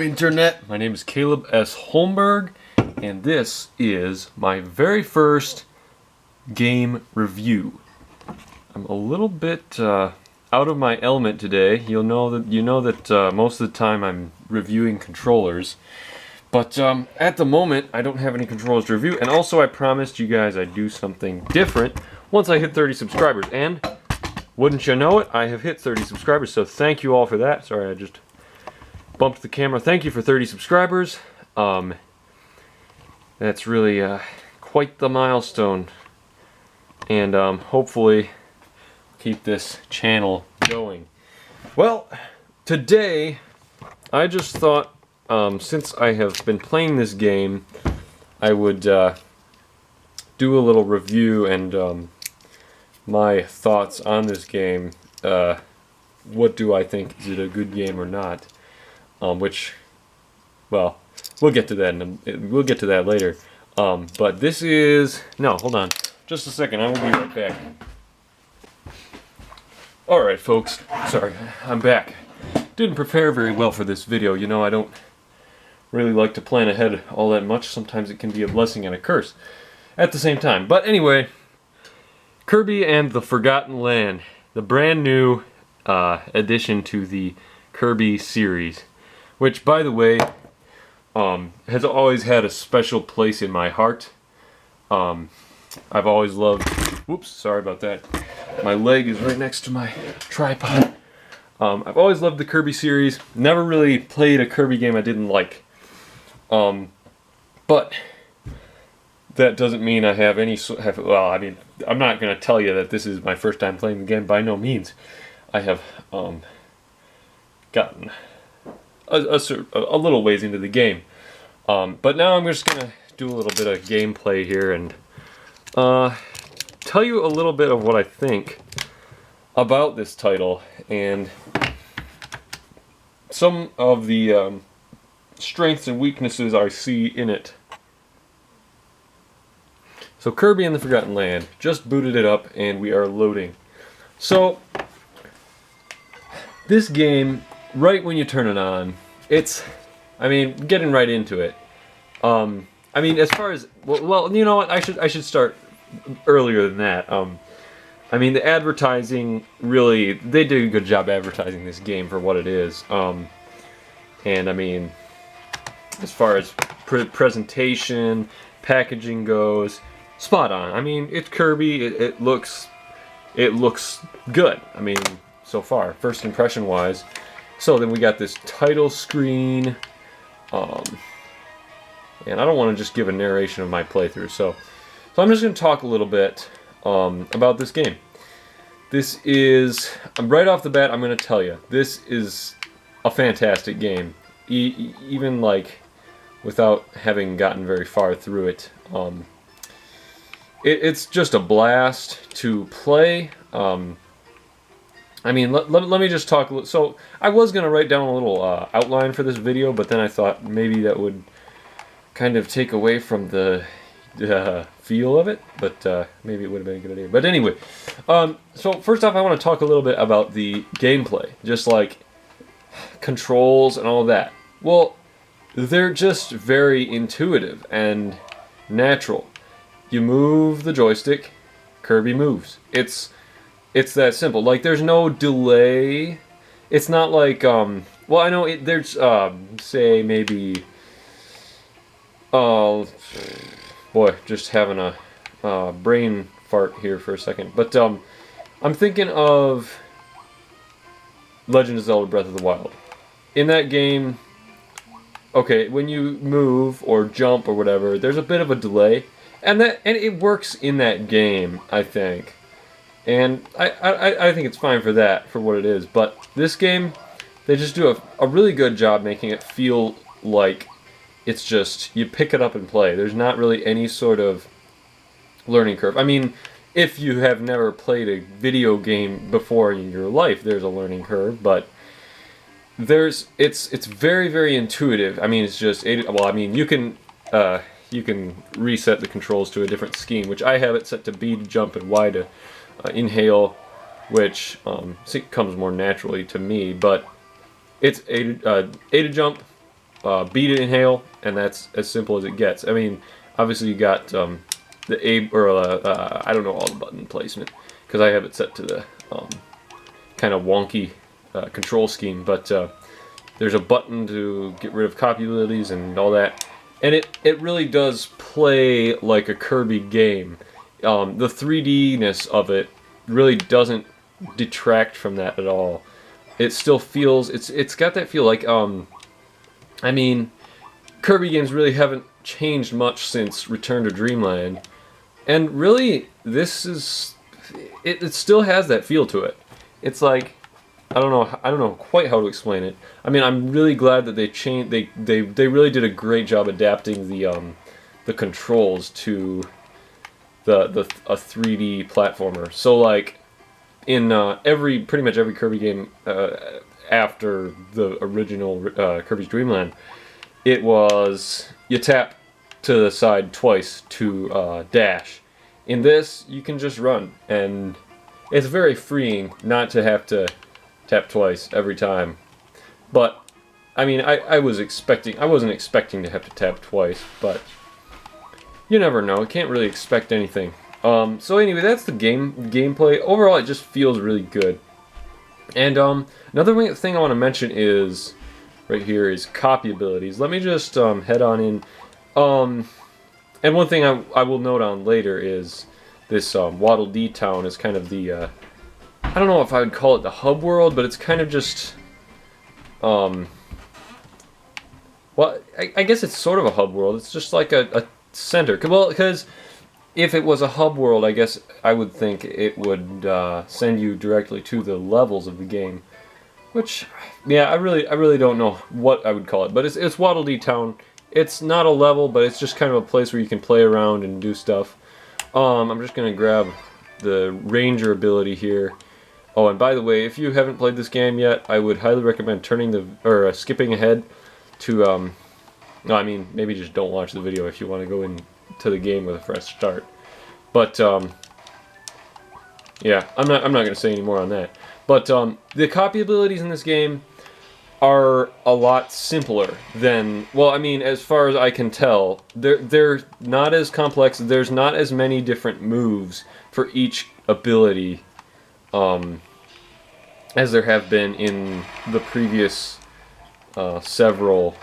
Internet. My name is Caleb S. Holmberg, and this is my very first game review. I'm a little bit out of my element today. You know that most of the time I'm reviewing controllers, but at the moment I don't have any controllers to review. And also, I promised you guys I'd do something different once I hit 30 subscribers, and wouldn't you know it, I have hit 30 subscribers. So thank you all for that. Sorry, I just bumped the camera. Thank you for 30 subscribers. That's really quite the milestone, and hopefully keep this channel going. Well, today I just thought, since I have been playing this game, I would do a little review and my thoughts on this game. What do I think? Is it a good game or not? Which, well, we'll get to that later. But this is... No, hold on. Just a second, I will be right back. Alright, folks. Sorry, I'm back. Didn't prepare very well for this video. You know, I don't really like to plan ahead all that much. Sometimes it can be a blessing and a curse at the same time. But anyway, Kirby and the Forgotten Land. The brand new addition to the Kirby series. Which, by the way, has always had a special place in my heart. I've always loved... Whoops, sorry about that. My leg is right next to my tripod. I've always loved the Kirby series. Never really played a Kirby game I didn't like. But that doesn't mean I have any... Well, I mean, I'm not going to tell you that this is my first time playing the game. By no means. I have gotten a little ways into the game. But now I'm just going to do a little bit of gameplay here and tell you a little bit of what I think about this title and some of the strengths and weaknesses I see in it. So Kirby and the Forgotten Land, just booted it up and we are loading. So this game, right when you turn it on, it's, I mean, getting right into it. I mean, as far as, well, you know what, I should start earlier than that. I mean, the advertising, really, they did a good job advertising this game for what it is. And I mean, as far as presentation, packaging goes, spot on. I mean, it's Kirby, it looks good. I mean, so far, first impression wise. So then we got this title screen, and I don't want to just give a narration of my playthrough, so I'm just going to talk a little bit about this game. This is, right off the bat, I'm going to tell you, this is a fantastic game, even like without having gotten very far through it. It's just a blast to play. I mean, let me just talk a little. So, I was going to write down a little outline for this video, but then I thought maybe that would kind of take away from the feel of it, but maybe it would have been a good idea. But anyway, so first off, I want to talk a little bit about the gameplay, just like controls and all of that. Well, they're just very intuitive and natural. You move the joystick, Kirby moves. It's that simple. Like, there's no delay. It's not like, well, I know there's, say, maybe, oh, boy, just having a brain fart here for a second. But, I'm thinking of Legend of Zelda Breath of the Wild. In that game, okay, when you move or jump or whatever, there's a bit of a delay. And it works in that game, I think. And I think it's fine for that, for what it is. But this game, they just do a really good job making it feel like it's just, you pick it up and play. There's not really any sort of learning curve. I mean, if you have never played a video game before in your life, there's a learning curve. But it's very, very intuitive. I mean, it's just, well, I mean, you can reset the controls to a different scheme, which I have it set to B to jump and Y to inhale, which comes more naturally to me, but it's A to jump, B to inhale, and that's as simple as it gets. I mean, obviously you got the A, or I don't know all the button placement because I have it set to the kind of wonky control scheme, but there's a button to get rid of copy abilities and all that, and it really does play like a Kirby game. The 3D-ness of it really doesn't detract from that at all. It still feels, it's got that feel like, I mean, Kirby games really haven't changed much since Return to Dreamland, and really this is, it still has that feel to it. It's like, I don't know quite how to explain it. I mean, I'm really glad that they changed, they really did a great job adapting the controls to a 3D platformer. So like in pretty much every Kirby game after the original Kirby's Dream Land, it was you tap to the side twice to dash. In this, you can just run, and it's very freeing not to have to tap twice every time. But I mean, I wasn't expecting to have to tap twice, but you never know. You can't really expect anything. So anyway, that's the gameplay. Overall, it just feels really good. And another thing I want to mention is right here is copy abilities. Let me just head on in. And one thing I will note on later is this Waddle D town is kind of the I don't know if I would call it the hub world, but it's kind of just well, I guess it's sort of a hub world. It's just like a center. Well, because if it was a hub world, I guess I would think it would send you directly to the levels of the game. Which, yeah, I really don't know what I would call it. But it's Waddle Dee Town. It's not a level, but it's just kind of a place where you can play around and do stuff. I'm just gonna grab the Ranger ability here. Oh, and by the way, if you haven't played this game yet, I would highly recommend skipping ahead to no, I mean, maybe just don't watch the video if you want to go into the game with a fresh start. But yeah, I'm not going to say any more on that. But the copy abilities in this game are a lot simpler than, well, I mean, as far as I can tell, they're not as complex. There's not as many different moves for each ability as there have been in the previous several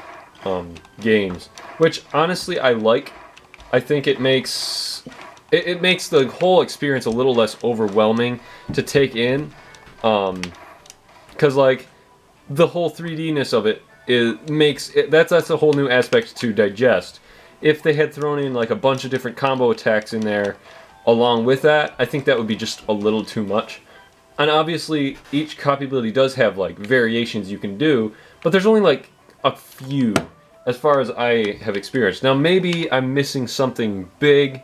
games, which honestly I like. I think it makes the whole experience a little less overwhelming to take in, because like the whole 3D-ness of it that's a whole new aspect to digest. If they had thrown in like a bunch of different combo attacks in there along with that, I think that would be just a little too much. And obviously each copy ability does have like variations you can do, but there's only like a few as far as I have experienced. Now maybe I'm missing something big,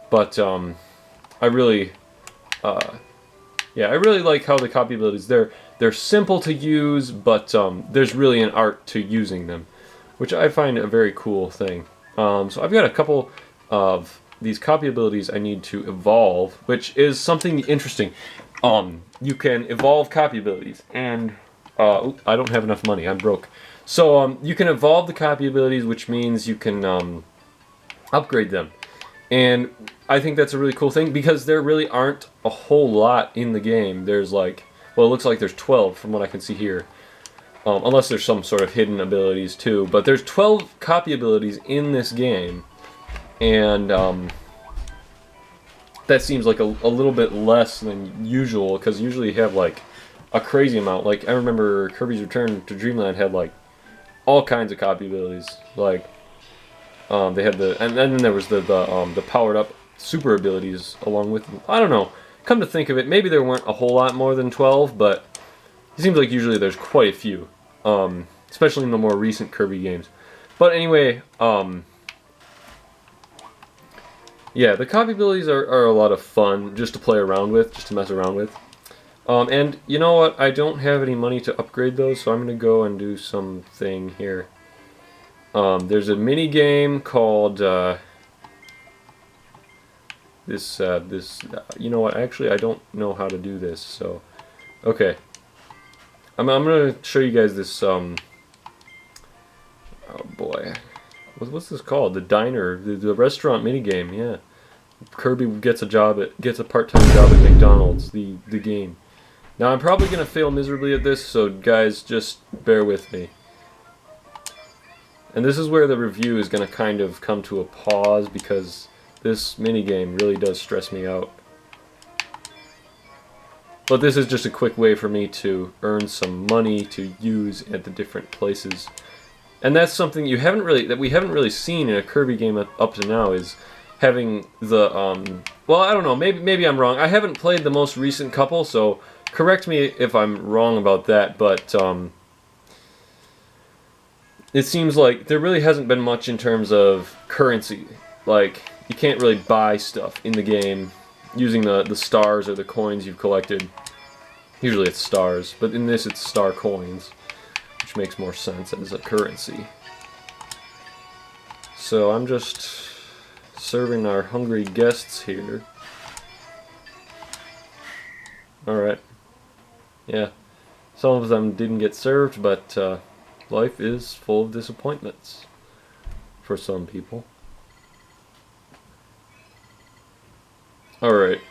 but I really like how the copy abilities, they're simple to use, but there's really an art to using them, which I find a very cool thing. So I've got a couple of these copy abilities I need to evolve, which is something interesting. You can evolve copy abilities, and I don't have enough money, I'm broke. So you can evolve the copy abilities, which means you can upgrade them. And I think that's a really cool thing, because there really aren't a whole lot in the game. There's like, well, it looks like there's 12 from what I can see here. Unless there's some sort of hidden abilities too. But there's 12 copy abilities in this game. And that seems like a little bit less than usual, because usually you have like a crazy amount. Like I remember Kirby's Return to Dreamland had like all kinds of copy abilities. Like they had and then there was the powered up super abilities along with them. I don't know. Come to think of it, maybe there weren't a whole lot more than 12, but it seems like usually there's quite a few, especially in the more recent Kirby games. But anyway, yeah, the copy abilities are a lot of fun just to play around with, just to mess around with. And you know what? I don't have any money to upgrade those, so I'm going to go and do something here. There's a mini game called you know what? Actually, I don't know how to do this. So, okay. I'm going to show you guys this. boy. What's this called? The diner, the restaurant minigame. Yeah, Kirby gets a part-time job at McDonald's. The game. Now I'm probably gonna fail miserably at this, so guys, just bear with me. And this is where the review is gonna kind of come to a pause because this minigame really does stress me out. But this is just a quick way for me to earn some money to use at the different places. And that's something we haven't really seen in a Kirby game up to now, is having the well, I don't know, maybe I'm wrong. I haven't played the most recent couple, so correct me if I'm wrong about that, but it seems like there really hasn't been much in terms of currency. Like, you can't really buy stuff in the game using the stars or the coins you've collected. Usually it's stars, but in this it's star coins, which makes more sense as a currency. So I'm just serving our hungry guests here. Alright. Yeah. Some of them didn't get served, but life is full of disappointments for some people. Alright.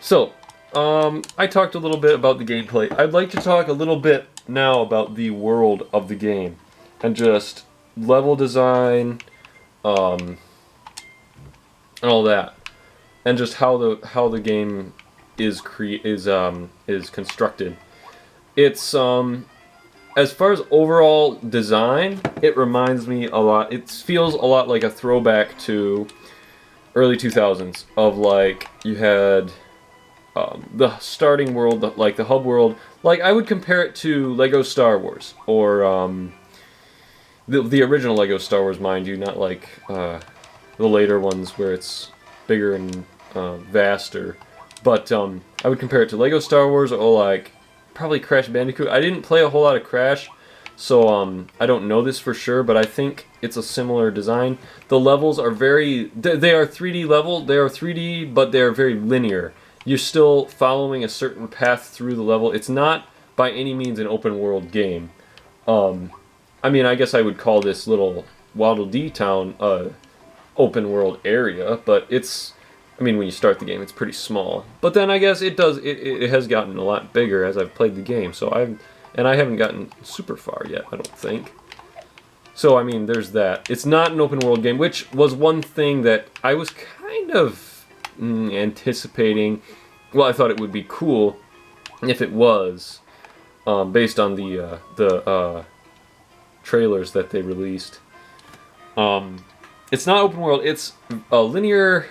So, I talked a little bit about the gameplay. I'd like to talk a little bit now about the world of the game, and just level design, and all that, and just how the game is constructed. It's as far as overall design, it reminds me a lot. It feels a lot like a throwback to early 2000s, of like you had the starting world, like the hub world. Like, I would compare it to Lego Star Wars, or the original Lego Star Wars, mind you, not like the later ones where it's bigger and vaster. But I would compare it to Lego Star Wars, or like probably Crash Bandicoot. I didn't play a whole lot of Crash, so I don't know this for sure, but I think it's a similar design. The levels are they are 3D level. They are 3D, but they are very linear. You're still following a certain path through the level. It's not by any means an open world game. I mean, I guess I would call this little Waddle Dee town open world area, but it's, I mean, when you start the game, it's pretty small. But then I guess it has gotten a lot bigger as I've played the game. So I haven't gotten super far yet, I don't think. So I mean, there's that. It's not an open world game, which was one thing that I was kind of anticipating. Well, I thought it would be cool if it was, based on the trailers that they released. It's not open world. It's linear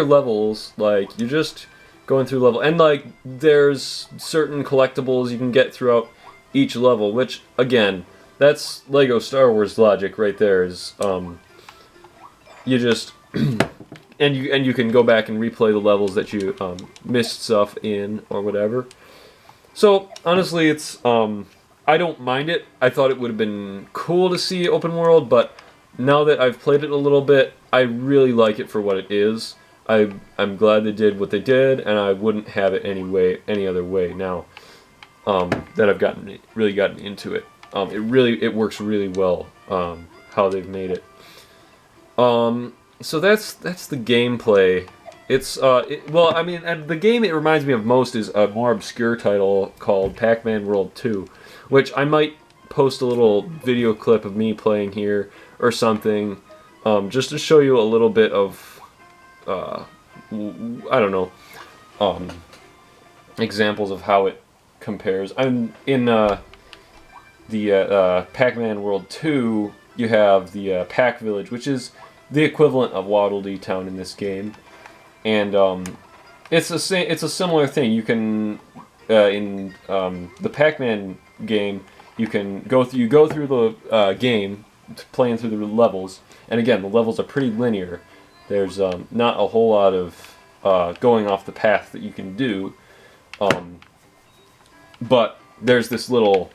levels. Like, you're just going through level, and like there's certain collectibles you can get throughout each level. Which, again, that's Lego Star Wars logic right there. Is you just and you can go back and replay the levels that you missed stuff in or whatever. So honestly, it's I don't mind it. I thought it would have been cool to see open world, but now that I've played it a little bit, I really like it for what it is. I'm glad they did what they did, and I wouldn't have it any other way now that I've really gotten into it. It works really well how they've made it. So that's the gameplay. It's well, I mean, the game it reminds me of most is a more obscure title called Pac-Man World 2, which I might post a little video clip of me playing here or something, just to show you a little bit of I don't know, examples of how it compares. I'm in the Pac-Man World 2. You have the Pac Village, which is the equivalent of Waddle Dee Town in this game, and it's a similar thing. You can in the Pac-Man game, you go through the game, playing through the levels, and again, the levels are pretty linear. There's not a whole lot of going off the path that you can do, but there's this little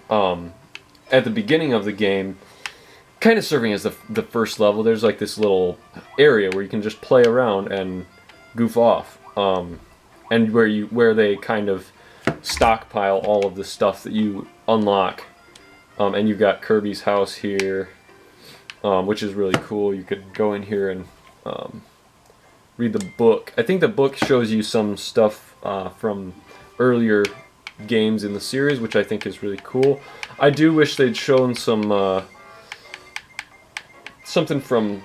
at the beginning of the game, kind of serving as the first level. There's like this little area where you can just play around and goof off, and where they kind of stockpile all of the stuff that you unlock And you've got Kirby's house here, which is really cool. You could go in here and read the book. I think the book shows you some stuff from earlier games in the series, which I think is really cool. I do wish they'd shown some something from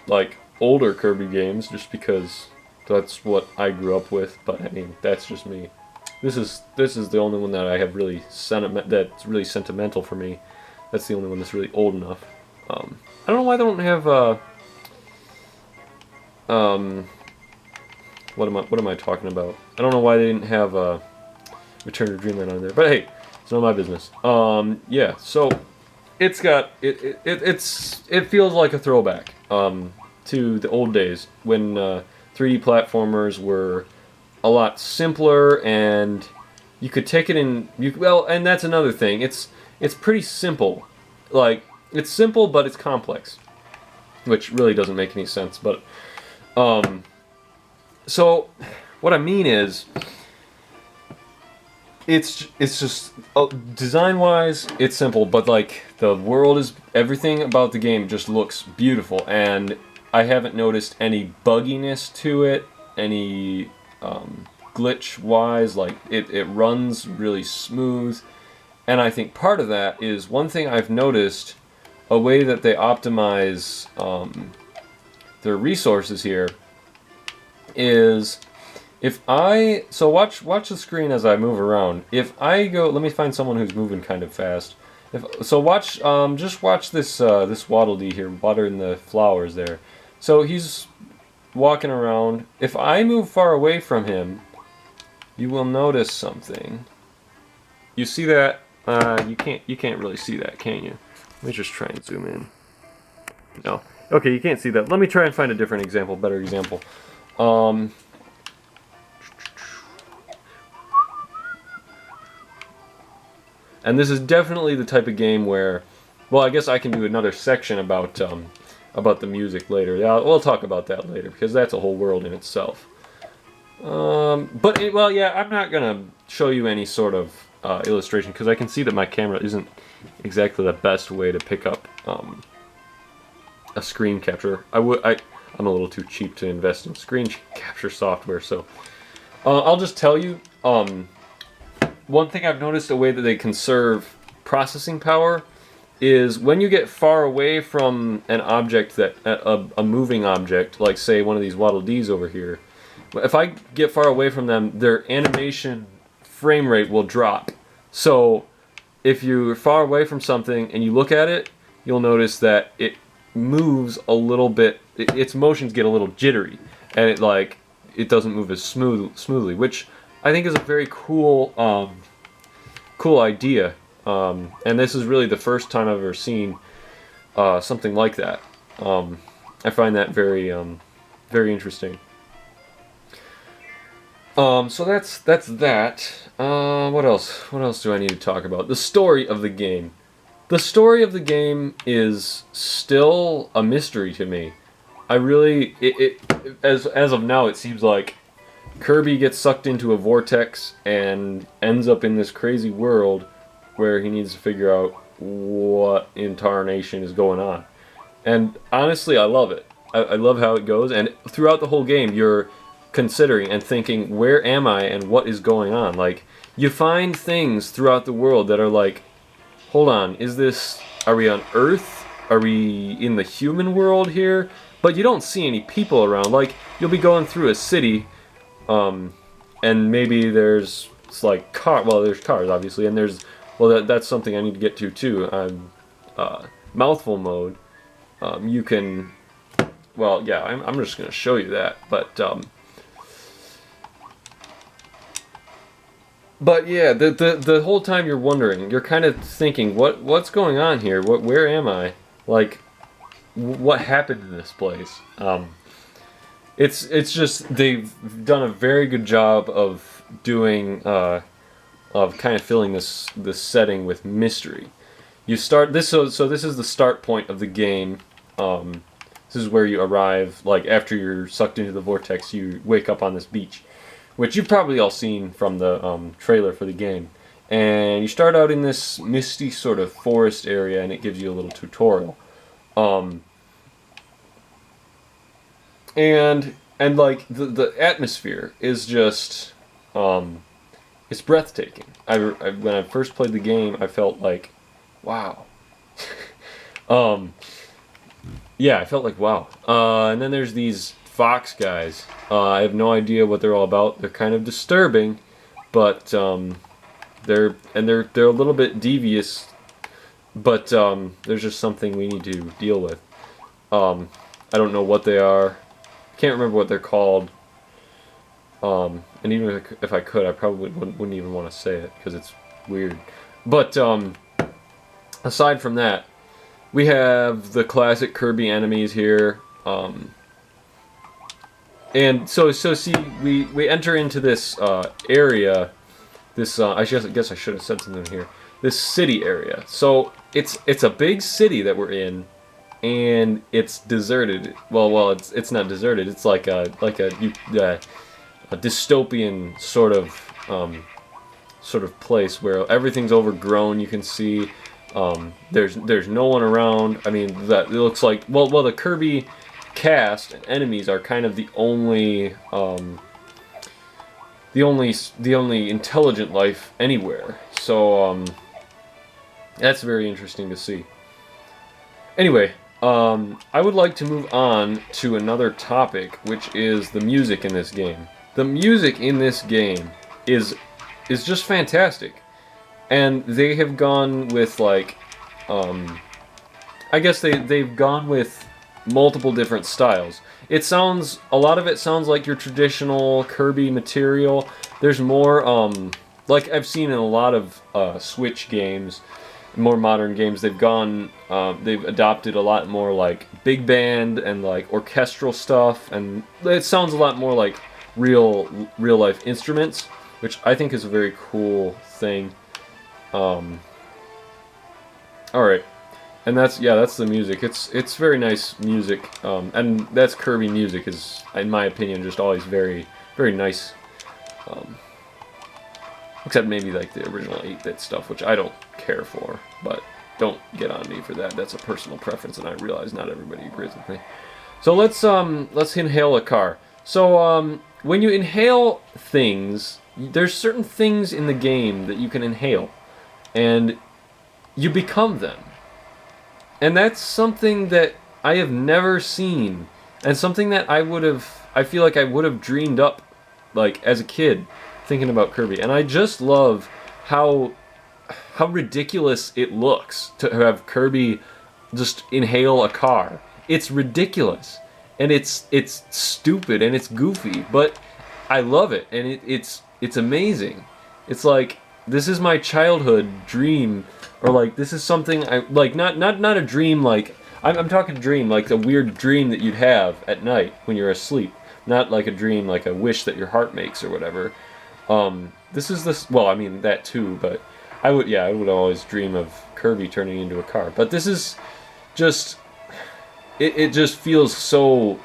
like older Kirby games, just because that's what I grew up with. But I mean, that's just me. This is the only one that I have really that's really sentimental for me. That's the only one that's really old enough. I don't know why they don't have what am I talking about? I don't know why they didn't have Return to Dreamland on there, but hey, it's not my business. Yeah, so it's got it feels like a throwback to the old days when 3D platformers were a lot simpler, and you could take it in. Well, and that's another thing. It's pretty simple. Like, it's simple, but it's complex, which really doesn't make any sense. But so what I mean is, it's just design-wise, it's simple, but like the world is, everything about the game just looks beautiful, and I haven't noticed any bugginess to it, any glitch-wise. Like it runs really smooth, and I think part of that is one thing I've noticed, a way that they optimize their resources here is, if I, so watch the screen as I move around. If I go, let me find someone who's moving kind of fast. So watch, just watch this this Waddle Dee here, watering the flowers there. So he's walking around. If I move far away from him, you will notice something. You see that? You can't really see that, can you? Let me just try and zoom in. No. Okay, you can't see that. Let me try and find a different example, better example. And this is definitely the type of game where, well, I guess I can do another section about the music later. Yeah, we'll talk about that later, because that's a whole world in itself. Well, yeah, I'm not gonna show you any sort of illustration, because I can see that my camera isn't exactly the best way to pick up a screen capture. I'm a little too cheap to invest in screen capture software, so I'll just tell you. One thing I've noticed, a way that they conserve processing power, is when you get far away from an object, that a moving object, like say one of these Waddle Dees over here. If I get far away from them, their animation frame rate will drop. So if you're far away from something and you look at it, you'll notice that it moves a little bit. Its motions get a little jittery, and it doesn't move as smoothly, which I think is a very cool cool idea. And this is really the first time I've ever seen something like that. I find that very very interesting. So that's that. What else do I need to talk about? The story of the game. The story of the game is still a mystery to me. I really, as of now, it seems like Kirby gets sucked into a vortex and ends up in this crazy world where he needs to figure out what in tarnation is going on. And honestly, I love it. I love how it goes, and throughout the whole game, you're considering and thinking, where am I and what is going on? Like, you find things throughout the world that are like, hold on, are we on Earth? Are we in the human world here? But you don't see any people around. Like, you'll be going through a city, and maybe there's like there's cars obviously, and that's something I need to get to too. Mouthful Mode. You can, well, yeah, I'm just gonna show you that, but yeah, the whole time you're wondering, you're kind of thinking, what's going on here? Where am I? Like, what happened in this place? It's just, they've done a very good job of doing of kind of filling this setting with mystery. You start this, so this is the start point of the game. This is where you arrive. Like, after you're sucked into the vortex, you wake up on this beach, which you've probably all seen from the trailer for the game. And you start out in this misty sort of forest area, and it gives you a little tutorial. And like the atmosphere is just it's breathtaking. When I first played the game, I felt like, wow. Yeah, I felt like wow. And then there's these fox guys. I have no idea what they're all about. They're kind of disturbing, but they're a little bit devious. But there's just something we need to deal with. I don't know what they are. Can't remember what they're called. And even if I could, I probably wouldn't even want to say it because it's weird. But aside from that, we have the classic Kirby enemies here. And so see, we enter into this area. This I guess I should have said something here. This city area. So it's a big city that we're in, and it's deserted. Well, it's not deserted. It's like a dystopian sort of place where everything's overgrown. You can see there's no one around. I mean, that it looks like well the Kirby cast and enemies are kind of the only intelligent life anywhere. So that's very interesting to see. Anyway, I would like to move on to another topic, which is the music in this game. The music in this game is just fantastic, and they have gone with like, I guess they've gone with multiple different styles. A lot of it sounds like your traditional Kirby material. There's more, like I've seen in a lot of Switch games, more modern games, they've adopted a lot more like big band and like orchestral stuff, and it sounds a lot more like real life instruments, which I think is a very cool thing. Alright, and that's the music. It's very nice music, and that's Kirby music is, in my opinion, just always very, very nice. Except maybe like the original 8-bit stuff, which I don't care for, but don't get on me for that. That's a personal preference, and I realize not everybody agrees with me. So let's inhale a car. So when you inhale things, there's certain things in the game that you can inhale, and you become them. And that's something that I have never seen, and something that I feel like I would have dreamed up, like as a kid, thinking about Kirby. And I just love how ridiculous it looks to have Kirby just inhale a car. It's ridiculous, and it's stupid, and it's goofy, but I love it, and it's amazing. It's like, this is my childhood dream, or like this is something I like, not a dream like I'm talking dream like a weird dream that you'd have at night when you're asleep, not like a dream like a wish that your heart makes or whatever. Well, I mean that too, but I would always dream of Kirby turning into a car. But this is just, it just feels so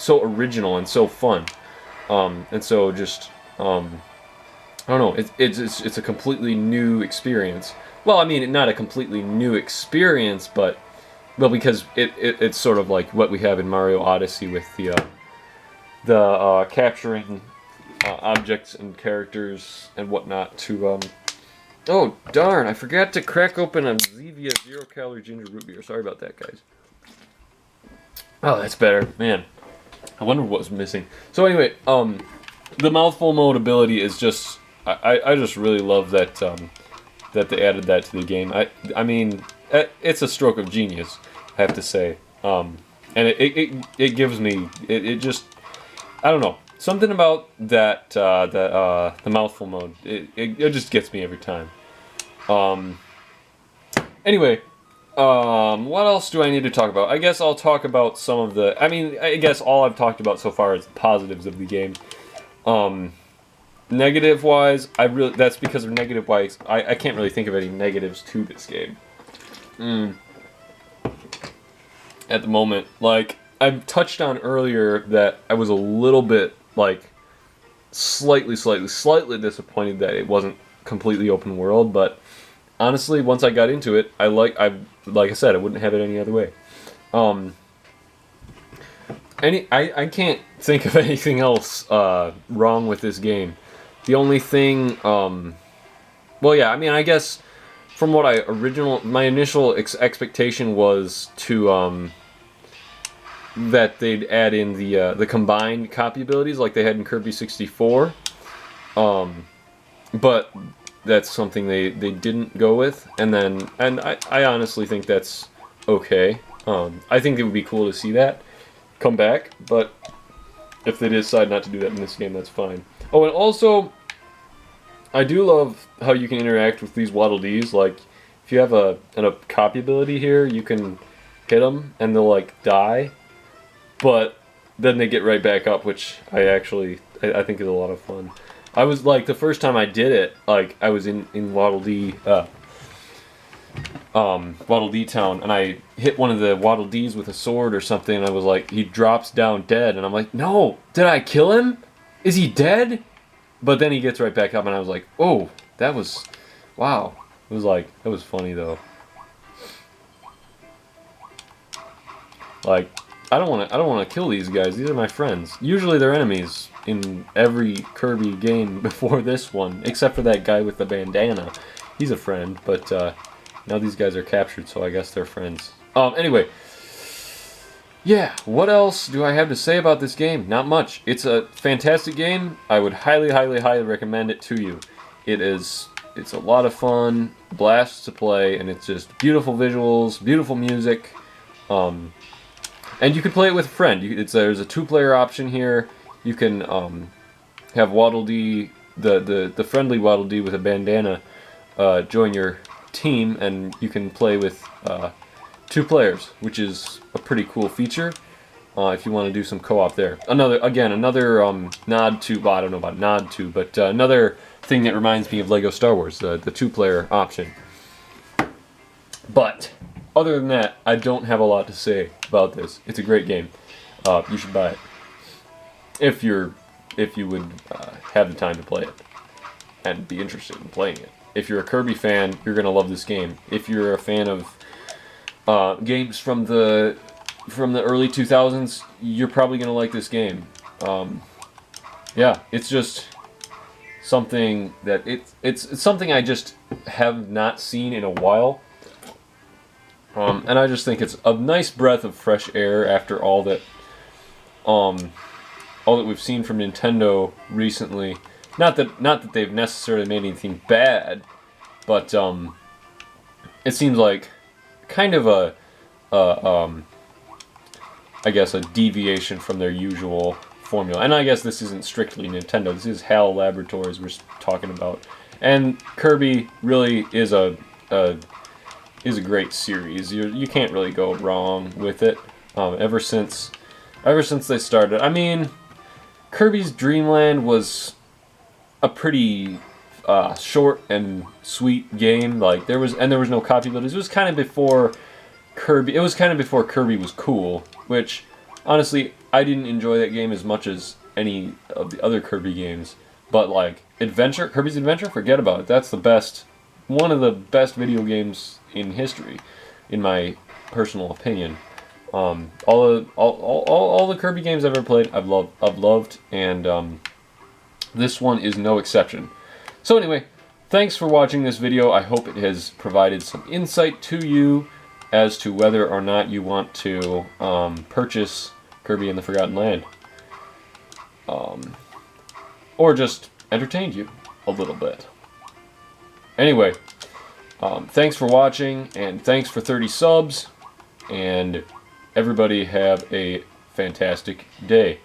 original and so fun, and so just I don't know. It's a completely new experience. Well, I mean, not a completely new experience, but because it's sort of like what we have in Mario Odyssey with the capturing objects and characters and whatnot to oh darn, I forgot to crack open a Zevia 0-calorie ginger root beer. Sorry about that, guys. Oh, that's better. Man, I wonder what was missing. So anyway, the Mouthful Mode ability is just, I just really love that that they added that to the game. I mean, it's a stroke of genius, I have to say. And it gives me, it just, I don't know, something about that the Mouthful Mode, it just gets me every time. Anyway, what else do I need to talk about? I guess I'll talk about some of the, I mean, I guess all I've talked about so far is the positives of the game. Negative-wise, that's because of negative-wise, I can't really think of any negatives to this game. At the moment, like, I've touched on earlier that I was a little bit, like, slightly disappointed that it wasn't completely open world, but honestly, once I got into it, like I said, I wouldn't have it any other way. I can't think of anything else wrong with this game. The only thing, well, yeah, I mean, I guess from what my initial expectation was to that they'd add in the combined copy abilities like they had in Kirby 64, but that's something they didn't go with, and I honestly think that's okay. I think it would be cool to see that come back, but if they decide not to do that in this game, that's fine. Oh, and also, I do love how you can interact with these Waddle Dees. Like, if you have a copy ability here, you can hit them and they'll like die, but then they get right back up, which I think is a lot of fun. I was like, the first time I did it, like I was in Waddle Dee Town, and I hit one of the Waddle Dees with a sword or something, and I was like, he drops down dead, and I'm like, no, did I kill him? Is he dead? But then he gets right back up, and I was like, oh, that was, wow. It was like, that was funny though. Like, I don't want to kill these guys. These are my friends. Usually they're enemies in every Kirby game before this one, except for that guy with the bandana. He's a friend, but now these guys are captured, so I guess they're friends. Anyway, yeah, what else do I have to say about this game? Not much. It's a fantastic game. I would highly, highly, highly recommend it to you. It's a lot of fun, blast to play, and it's just beautiful visuals, beautiful music. And you can play it with a friend. There's a 2-player option here. You can have Waddle Dee, the friendly Waddle Dee with a bandana, join your team, and you can play with 2 players, which is a pretty cool feature if you want to do some co-op there. Another nod to, well, I don't know about nod to, but another thing that reminds me of Lego Star Wars, the 2-player option. But other than that, I don't have a lot to say about this. It's a great game. You should buy it if you would have the time to play it and be interested in playing it. If you're a Kirby fan, you're gonna love this game. If you're a fan of games from the early 2000s, you're probably gonna like this game. Yeah, it's just something that it's something I just have not seen in a while. And I just think it's a nice breath of fresh air after all that we've seen from Nintendo recently. Not that they've necessarily made anything bad, but it seems like kind of I guess a deviation from their usual formula. And I guess this isn't strictly Nintendo. This is HAL Laboratories we're talking about. And Kirby really is a great series. You can't really go wrong with it. Ever since they started. I mean, Kirby's Dream Land was a pretty short and sweet game. Like there was no copy abilities. It was kind of before Kirby. It was kind of before Kirby was cool. Which, honestly, I didn't enjoy that game as much as any of the other Kirby games. But like Kirby's Adventure, forget about it. That's the best. One of the best video games in history, in my personal opinion. All the Kirby games I've ever played, I've loved, and this one is no exception. So anyway, thanks for watching this video. I hope it has provided some insight to you as to whether or not you want to purchase Kirby and the Forgotten Land, or just entertained you a little bit. Anyway, thanks for watching, and thanks for 30 subs, and everybody have a fantastic day.